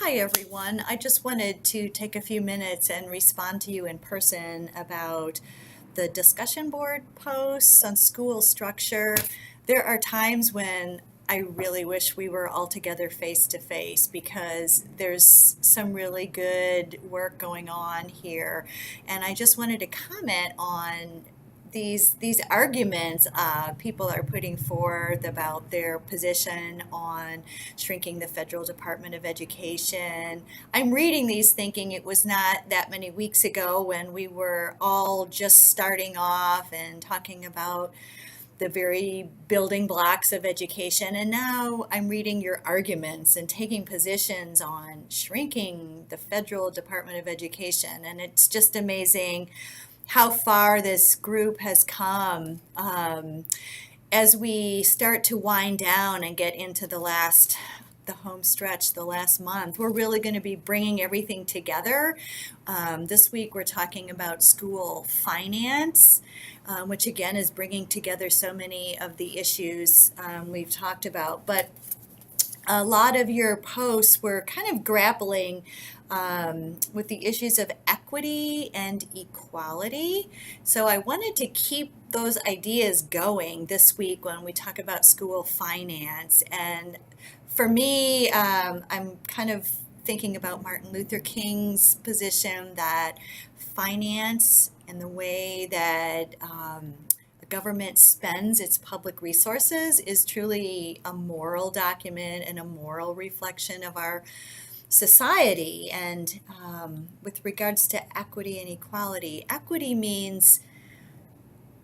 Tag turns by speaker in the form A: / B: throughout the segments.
A: Hi, everyone. I just wanted to take a few minutes and respond to you in person about the discussion board posts on school structure. There are times when I really wish we were all together face to face because there's some really good work going on here. And I just wanted to comment on these arguments people are putting forth about their position on shrinking the federal Department of Education. I'm reading these thinking it was not that many weeks ago when we were all just starting off and talking about the very building blocks of education. And now I'm reading your arguments and taking positions on shrinking the federal Department of Education. And it's just amazing how far this group has come. As we start to wind down and get into the home stretch, the last month, we're really going to be bringing everything together. This week we're talking about school finance, which again is bringing together so many of the issues we've talked about. But a lot of your posts were kind of grappling with the issues of equity and equality. So I wanted to keep those ideas going this week when we talk about school finance. And for me, I'm kind of thinking about Martin Luther King's position that finance and the way that the government spends its public resources is truly a moral document and a moral reflection of our society. And with regards to equity and equality, equity means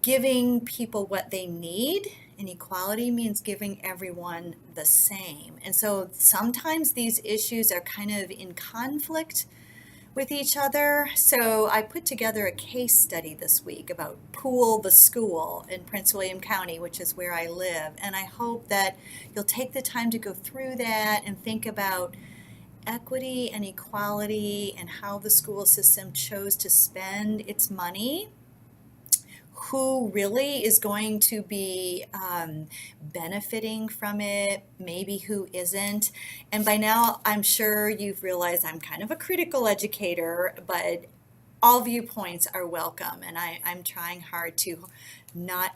A: giving people what they need, and equality means giving everyone the same. And so sometimes these issues are kind of in conflict with each other. So I put together a case study this week about Poole the school in Prince William County, which is where I live. And I hope that you'll take the time to go through that and think about equity and equality and how the school system chose to spend its money, who really is going to be benefiting from it, maybe who isn't. And by now, I'm sure you've realized I'm kind of a critical educator, but all viewpoints are welcome, and I'm trying hard to not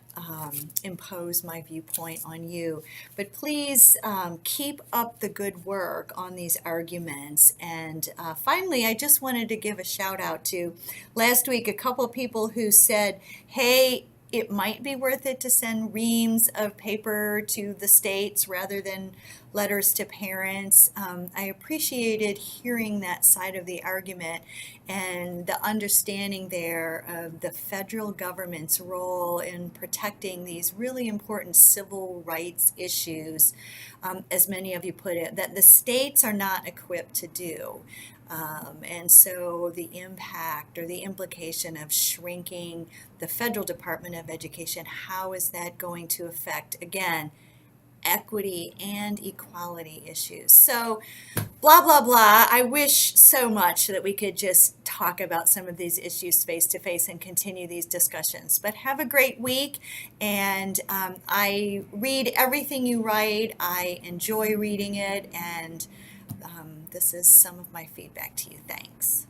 A: impose my viewpoint on you. But please keep up the good work on these arguments. And finally, I just wanted to give a shout out to last week a couple of people who said, hey, it might be worth it to send reams of paper to the states rather than letters to parents. I appreciated hearing that side of the argument and the understanding there of the federal government's role in protecting these really important civil rights issues, as many of you put it, that the states are not equipped to do. And so the impact or the implication of shrinking the federal Department of Education, how is that going to affect, again, equity and equality issues? So blah, blah, blah. I wish so much that we could just talk about some of these issues face to face and continue these discussions. But have a great week. And I read everything you write. I enjoy reading it. And this is some of my feedback to you. Thanks.